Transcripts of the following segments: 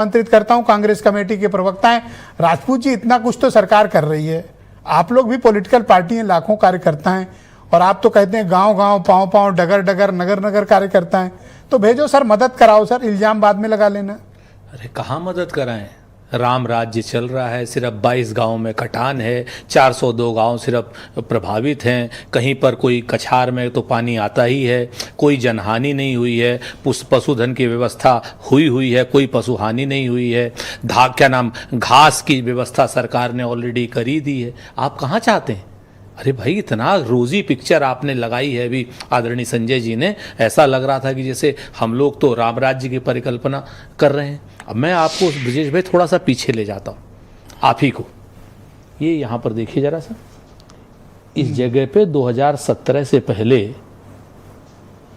आमंत्रित करता हूं कांग्रेस कमेटी के प्रवक्ता हैं राजपूत जी। इतना कुछ तो सरकार कर रही है, आप लोग भी पॉलिटिकल पार्टी हैं, लाखों कार्यकर्ता हैं, और आप तो कहते हैं गांव गांव पांव पांव डगर डगर नगर नगर कार्यकर्ता हैं, तो भेजो सर, मदद कराओ सर, इल्जाम बाद में लगा लेना। अरे कहाँ मदद कराएं, राम राज्य चल रहा है, सिर्फ 22 गांव में कटान है, 402 गांव सिर्फ प्रभावित हैं, कहीं पर कोई कछार में तो पानी आता ही है, कोई जनहानि नहीं हुई है, पशुधन की व्यवस्था हुई है, कोई पशु हानि नहीं हुई है, घास की व्यवस्था सरकार ने ऑलरेडी करी दी है। आप कहाँ चाहते हैं? अरे भाई, इतना रोजी पिक्चर आपने लगाई है अभी आदरणीय संजय जी ने, ऐसा लग रहा था कि जैसे हम लोग तो राम राज्य की परिकल्पना कर रहे हैं। अब मैं आपको ब्रजेश भाई थोड़ा सा पीछे ले जाता हूँ, आप ही को। ये यहाँ पर देखिए जरा सा, इस जगह पे 2017 से पहले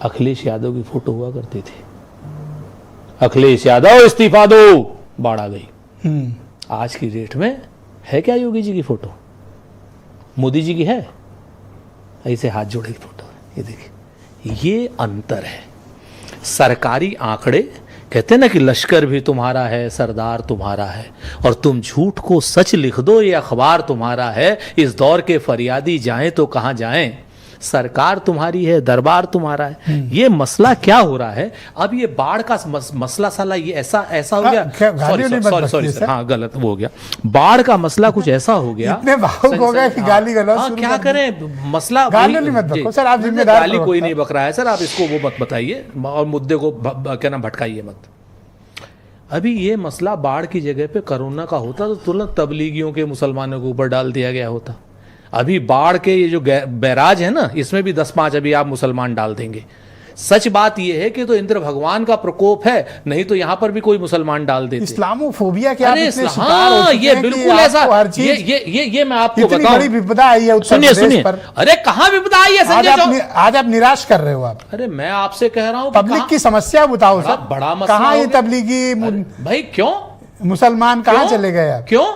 अखिलेश यादव की फोटो हुआ करती थी। अखिलेश यादव इस्तीफा दो, बाढ़ आ गई। आज की डेट में है क्या योगी जी की फोटो? मोदी जी की है? ऐसे हाथ जोड़े की फोटो है, ये देखिए, ये अंतर है। सरकारी आंकड़े कहते हैं ना कि लश्कर भी तुम्हारा है, सरदार तुम्हारा है, और तुम झूठ को सच लिख दो, ये अखबार तुम्हारा है। इस दौर के फरियादी जाएं तो कहां जाएं, सरकार तुम्हारी है, दरबार तुम्हारा है। ये मसला क्या हो रहा है अब? ये बाढ़ का मसला साला ये ऐसा हो गया। सॉरी, हाँ गलत वो हो गया। बाढ़ का मसला कुछ ऐसा हो गया, इतने भावुक हो गए कि गाली गलौज। हाँ, क्या करें, मसला गाली नहीं मत बको सर, आप जिम्मेदार। गाली कोई नहीं बक रहा है सर, आप इसको वो मत बताइए और मुद्दे को क्या नाम भटकाइए मत। अभी ये मसला बाढ़ की जगह पे कोरोना का होता तो तुरंत तबलीगियों के मुसलमानों के ऊपर डाल दिया गया होता। अभी बाढ़ के ये जो बैराज है ना, इसमें भी 10-5 अभी आप मुसलमान डाल देंगे। सच बात ये है कि तो इंद्र भगवान का प्रकोप है, नहीं तो यहां पर भी कोई मुसलमान डाल देते। इस्लामोफोबिया क्या? हाँ, ये बिल्कुल ऐसा। ये मैं आपको बताऊं, बड़ी विपदा आई है उत्तर प्रदेश पर। अरे कहां विपदा आई है संजय? आज आप निराश कर रहे हो आप। अरे मैं आपसे कह रहा हूं, पब्लिक की समस्या बताओ सर। बड़ा मसला कहां ये तबलीगी भाई? क्यों मुसलमान कहां चले गए आप? क्यों?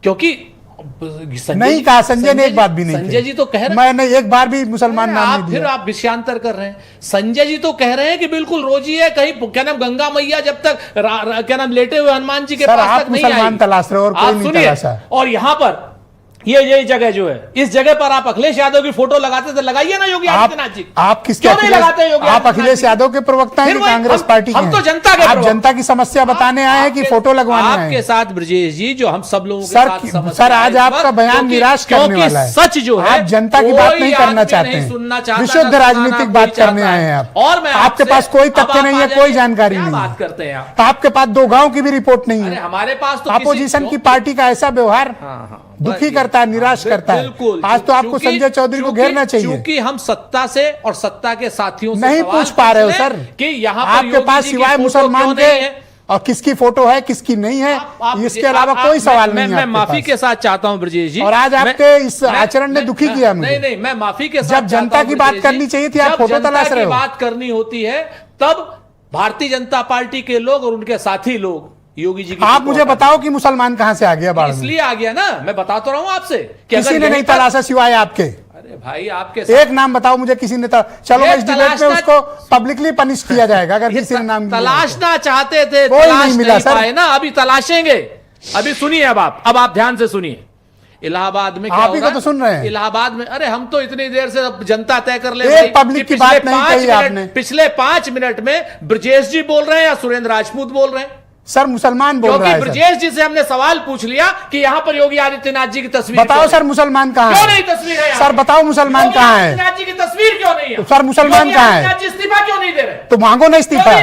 क्योंकि नहीं कहा संजय ने, एक बात भी नहीं। संजय जी तो कह रहे, मैंने एक बार भी मुसलमान नाम नहीं दिया। फिर आप विषयांतर कर रहे हैं। संजय जी तो कह रहे हैं कि बिल्कुल रोजी है, कहीं क्या नाम गंगा मैया जब तक क्या नाम लेटे हुए हनुमान जी के पास तक नहीं आई। मुसलमान तलाश रहे हो और कोई नहीं तलाशा। और यहाँ पर ये जगह जो है, इस जगह पर आप अखिलेश यादव की फोटो लगाते थे, लगाइए ना योगी आदित्यनाथ जी। आप किसके क्यों नहीं लगाते योगी? आप अखिलेश यादव के प्रवक्ता हैं, कांग्रेस पार्टी के? हम तो जनता के, आप जनता की समस्या बताने आए हैं कि फोटो लगवाने आए हैं? आपके साथ ब्रजेश जी, जो हम सब लोगों के साथ सर आज आपका बयान निराश करने वाला है। सच जो है, आप जनता की बात नहीं करना चाहते हैं, विशुद्ध राजनीतिक बात करने आए हैं आप। और आपके पास कोई तथ्य नहीं है, कोई जानकारी नहीं। बात करते हैं आपके पास 2 गांव की भी रिपोर्ट नहीं है। हमारे पास तो अपोजिशन की पार्टी का ऐसा व्यवहार दुखी करता है, निराश करता है। आज तो आपको संजय चौधरी को घेरना चाहिए, क्योंकि हम सत्ता से और सत्ता के साथियों से नहीं पूछ पा रहे हो सर कि यहाँ आपके पास सिवाय मुसलमान के और किसकी फोटो है किसकी नहीं है, इसके अलावा कोई सवाल नहीं है। मैं माफी के साथ चाहता हूं ब्रजेश जी, और आज आपके इस आचरण ने दुखी किया मुझे। नहीं, मैं माफी के साथ, जब जनता की बात करनी चाहिए थी आप फोटो तलाश रहे हो। बात करनी होती है तब भारतीय जनता पार्टी के लोग और उनके साथी लोग योगी जी की। आप मुझे बताओ कि मुसलमान कहां से आ गया बाढ़ में? इसलिए आ गया ना, मैं बता तो रहा हूं आपसे, किसी ने नहीं तलाशा सिवाय आपके। अरे भाई, आपके एक नाम बताओ मुझे, किसी ने चलो इस डिबेट में उसको पब्लिकली पनिश किया जाएगा अगर किसी ने नाम तलाशना चाहते थे, कोई नहीं मिला सर ना, अभी तलाशेंगे। अभी सुनिए, अब आप ध्यान से सुनिए। इलाहाबाद में क्या आप ही को तो सुन रहे हैं। इलाहाबाद में, अरे हम तो इतनी देर से जनता तय कर ले, पब्लिक की बात नहीं कही आपने। पिछले 5 मिनट में ब्रजेश जी बोल रहे हैं या सुरेंद्र राजपूत बोल रहे हैं? सर मुसलमान बोल रहा है। ब्रजेश जी से हमने सवाल पूछ लिया कि यहाँ पर योगी आदित्यनाथ जी की तस्वीर बताओ सर, मुसलमान कहाँ है? क्यों नहीं तस्वीर है? सर बताओ मुसलमान कहाँ है? आदित्यनाथ जी की तस्वीर क्यों नहीं है? सर मुसलमान कहाँ है? इस्तीफा क्यों नहीं दे रहे? तो मांगो ना इस्तीफा।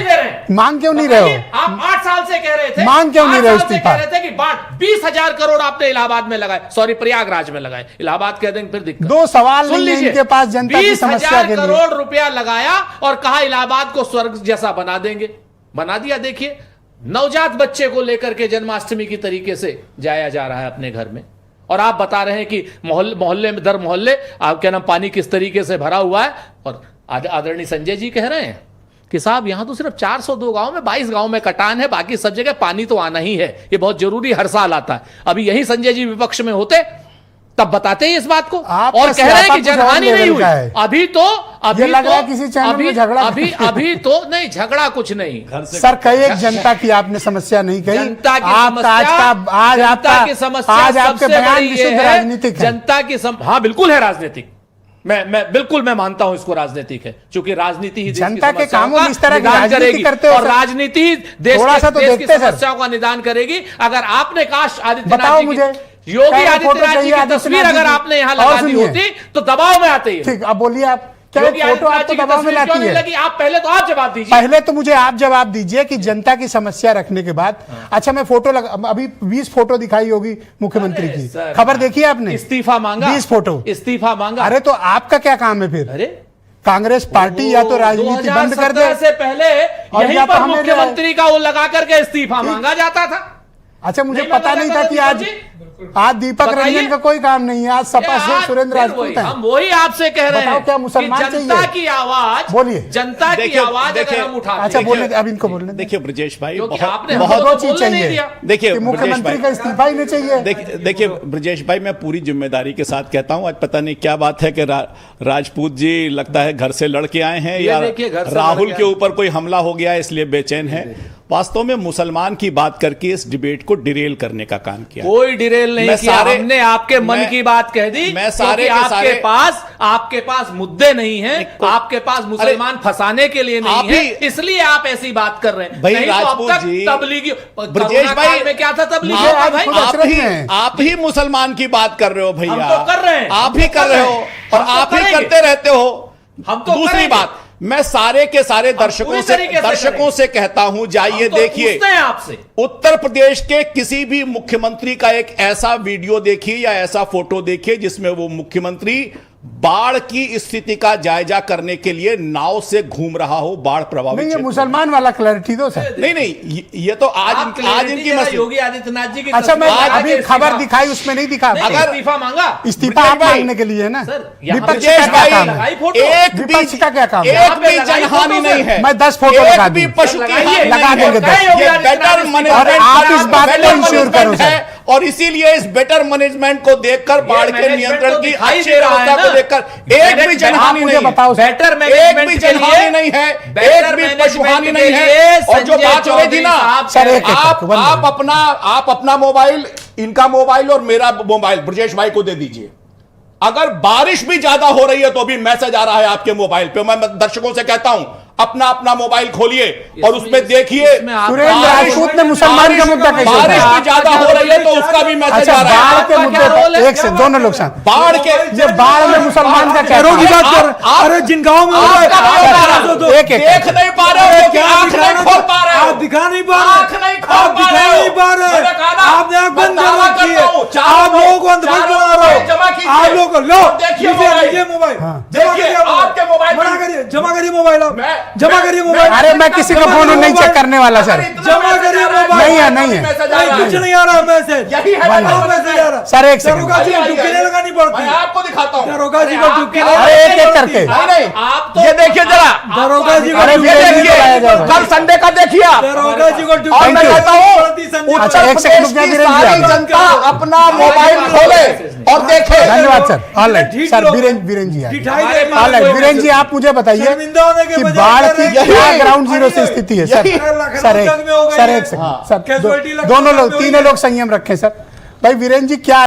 मांग क्यों नहीं रहे हो? आप 8 साल से कह रहे थे, मांग क्यों नहीं रहे हो इस्तीफा? कह रहे थे कि 20,000 करोड़ आपने इलाहाबाद में लगाए, सॉरी प्रयागराज में लगाए, इलाहाबाद कह देंगे फिर दिक्कत। 2 सवाल नहीं है इनके पास जनता की समस्या के लिए। 20,000 करोड़ रुपया लगाया और कहा इलाहाबाद को स्वर्ग जैसा बना देंगे, बना दिया। देखिए, नवजात बच्चे को लेकर के जन्माष्टमी की तरीके से जाया जा रहा है अपने घर में, और आप बता रहे हैं कि मोहल्ले में दर मोहल्ले आपके नाम पानी किस तरीके से भरा हुआ है। और आदरणीय संजय जी कह रहे हैं कि साहब यहां तो सिर्फ 402 गांव में 22 गांव में कटान है, बाकी सब जगह पानी तो आना ही है, ये बहुत जरूरी हर साल आता है। अभी यही संजय जी विपक्ष में होते तब बताते हैं इस बात को, आपका और कह रहे हैं कि सियासत जनहानि लेवल नहीं हुई। का है। अभी तो ये लग रहा है किसी चैनल में झगड़ा अभी तो नहीं, झगड़ा कुछ नहीं। सर कई एक जनता की आपने समस्या नहीं कही। जनता की आपका समस्या, आज जनता आपका की समस्या आज आपके सबसे बयान बड़ी ये विशुद्ध है, राजनीतिक है। जनता की हाँ बिल्कुल है राजनीतिक, मैं बिल्कुल मैं मानता हूं इसको राजनीतिक है, क्योंकि राजनीति ही देश की जनता के समस्याओं कामों का में इस तरह की निदान राजनीति करेगी, करते हो और सर। राजनीति ही देश थोड़ा सा तो देश की देखते सर। समस्याओं का निदान करेगी। अगर आपने काश आदित्यनाथ बताओ जी की, मुझे, योगी क्या फोटो आदित्यनाथ जी चाहिए की आदित्यनाथ तस्वीर जी अगर की? आपने यहां और लगा दी सुनिए। होती तो दबाव में आते ही। ठीक, अब बोलिए आप क्या योगी फोटो आदित्यनाथ आपको जी की दबाव में तस्वीर क्यों लाती नहीं है? लगी? आप पहले तो आप जवाब दीजिए। पहले तो मुझे आप जवाब दीजिए कि जनता की समस्या रखने के बाद, अच्छा मैं फोटो अभी 20 फोटो दिखाई होगी मुख्यमंत्री अरे की, सर, खबर देखी है आपने? इस्तीफा मांगा, 20 फोटो इस्तीफा मांगा। अरे तो आपका क्या काम है फिर? अरे कांग्रेस पार्टी या तो राजनीति बंद कर दे। 2017 से पहले और यहीं या तो पर हमें मुख्यमंत्री का वो लगा करके इस्तीफा मांगा जाता था। अच्छा मुझे नहीं पता मांगा नहीं जाता था कि था आज दीपक आज दीपक बताइए। रंजन का कोई काम नहीं है, आज सपा से आज सुरेंद्र फिर राजपूत वही, हैं। हम वही आपसे कह रहे बताओ हैं क्या मुसलमान कि जनता चाहिए? की आवाज, बोलिए। जनता की देखिए, आवाज अगर देखिए, हम उठाते अच्छा हैं, बोलने अब इनको बोलने दें। देखिए ब्रजेश भाई, क्योंकि बहुत आपने बहुत हमको दो तो चीज बोलने नहीं चाहिए। दिया। देखिए कि ब्रजेश मुख्यमंत्री भाई, का इस्तीफा ही नहीं चाहिए। देखिए ब्रजेश भाई, मैं पूरी जिम्मेदारी के साथ कहता हूं, आज पता नहीं क्या बात है कि राजपूत जी लगता है घर से लड़के आए हैं, ये या देखिए, घर से राहुल लड़के के आए। ऊपर कोई हमला हो गया है इसलिए बेचैन है। वास्तव में मुसलमान की बात करके इस डिबेट को डिरेल करने का काम किया। कोई डिरेल नहीं मैं किया, हमने आपके मन की बात कह दी। मैं सारे क्योंकि के आपके पास मुद्दे नहीं हैं, आपके पास मुसलमान फंसाने के लिए आप नहीं है, ही- इसलिए आप ऐसी बात कर रहे हैं। भाई नहीं तो अब राजपूत तक जी, तबलीगी ब्रजेश कोरोना भाई, काल में क्या था तबलीगी आप- का भाई? खुद अशरफ हैं। आप ही मुसलमान की बात कर रहे हो भैया। हम तो कर रहे हैं, आप हम ही तो कर कर रहे रहे हो हैं। और हम तो आप ही करेंगे। करते रहते हो। हम तो दूसरी करेंगे। बात, मैं सारे के सारे दर्शकों पूरी से तरीके से से कहता हूं, जाइए हम तो देखिए, पूछते हैं आपसे। उत्तर प्रदेश के किसी भी मुख्यमंत्री का एक ऐसा वीडियो देखिए या ऐसा फोटो देखिए जिसमें वो मुख्यमंत्री बाढ़ की स्थिति का जायजा करने के लिए नाव से घूम रहा हो बाढ़ प्रभावित नहीं ये क्षेत्र में। मुसलमान वाला क्लैरिटी दो सर। नहीं ये तो आज आप इनकी clarity मसले। योगी आदित्यनाथ जी की अच्छा मैं तस्वीर लगा अभी के खबर इस्तीफा- दिखाई उसमें नहीं दिखा। नहीं, अगर- इस्तीफा मांगा, इस्तीफा ब्रजेश आप भाई, मांगने के लिए है ना? सर, यहाँ विपक्ष ब्रजेश का क्या भाई, काम है? लगाई फोटो। एक भी विपक्ष का क्या काम है? एक यहाँ पे भी लगाई जनहानि फोटो नहीं सर। है। मैं 10 फोटो एक लगा भी दूं। पशु की लगाइए, हानि लगा नहीं है। देंगे 10। ये बेटर मैनेजमेंट आप इस बात को इंश्योर करो सर। है और इसीलिए इस बेटर मैनेजमेंट को देखकर बाढ़ के मैनेजमेंट नियंत्रण तो की दिखाई अच्छी दे रहा है व्यवस्था को ना। देखकर एक भी जनहानि मुझे नहीं है। बताओ सर। बेटर एक मैनेजमेंट भी के जनहानि लिए, नहीं है, बेटर एक भी मैनेजमेंट पशुहानि के नहीं है। लिए और जो संजय बात हो रही थी चौधरी ना, साहब सर, एक- आप एक- आप अपना मोबाइल, इनका मोबाइल और मेरा मोबाइल ब्रजेश भाई को दे दीजिए। अगर बारिश भी ज्यादा हो रही है तो भी मैसेज आ रहा है आपके मोबाइल पे। मैं दर्शकों से कहता हूं, अपना अपना मोबाइल खोलिए और उसमें देखिए। इसमें आप- सुरेंद्र राजपूत ने मुसलमान का मुद्दा कैसे बारिश उठाया? भी ज्यादा हो रही है तो उसका भी मैसेज अच्छा आ रहा बाढ़ है। के आपका मुद्दे क्या रोल पर है? एक से दोनों लोग साथ बाढ़ के ये बाढ़ में मुसलमान का क्या शहरों की काम? बात कर। अरे जिन गांव में आपका होता है, क्या आप रोल दो- है? एक- एक- देख नहीं पा रहे हो, क्या आंख दिखा नहीं खोल पा रहे हो, आप दिखा नहीं पा आंख रहे, नहीं खोल आप पा दिखा रहे नहीं पा हो। रहे, मैंने कहा ना, आपने आंख मैं बंद दावा कर रखी करता हूं, है, चार आप लोगों को अंधभक्त चार बना मोबाइल रहे जमा हो, कीजिए। आप लोग लो और देखिए मोबाइल। लीजिए मोबाइल, हाँ। जमा देखिए, करिए आपके मोबाइल मना में- करिए, जमा करिए मोबाइल आप, मैं- जमा मैं- करिए मोबाइल। अरे मैं किसी का फोन नहीं चेक करने वाला सर। जमा करिए मोबाइल। नहीं है, नहीं है। मैसेज आ रहा कुछ है। नहीं आ रहा मैसेज, यही है बंद मैसेज। कहाँ मैसेज आ रहा? सर, एक सेकंड। दरोगा जी को डुबकी नहीं लगानी पड़ती, मैं आपको दिखाता हूं। दरोगा जी को अरे डुबकी आप- नहीं अरे लगानी एक एक पड़ती। करके। नहीं, आप तो ये देखिए जरा, दरोगा जी को अरे डुबकी ये नहीं देखिए, लगानी पड़ती। कल संडे का देखिए आप। दरोगा जी को और डुबकी मैं नहीं कहता लगानी हूं, पड़ती संजय अच्छा, उत्तर एक सेकंड प्रदेश रुक की जाइए, सारी वीरेंद्र जी। जनता अपना मोबाइल खोले और देखे। धन्यवाद सर। ऑल राइट ठीक सर, लोग- वीरेंद्र जी आगे। ढिठाई हमारे देती पास ऑल राइट है। वीरेंद्र जी, आप मुझे बताइए शर्मिंदा होने के कि बजाय बाढ़ कह की रहे हैं क्या कि ग्राउंड जीरो से अरे, स्थिति है सर? यही- सर एक लखनऊ तक में हो गई सर है। एक सेकंड हाँ। सर कैजुअलिटी लखनऊ दोनों तक लोग में हो तीनों गई लोग संयम रखें सर। भाई वीरेंद्र जी क्या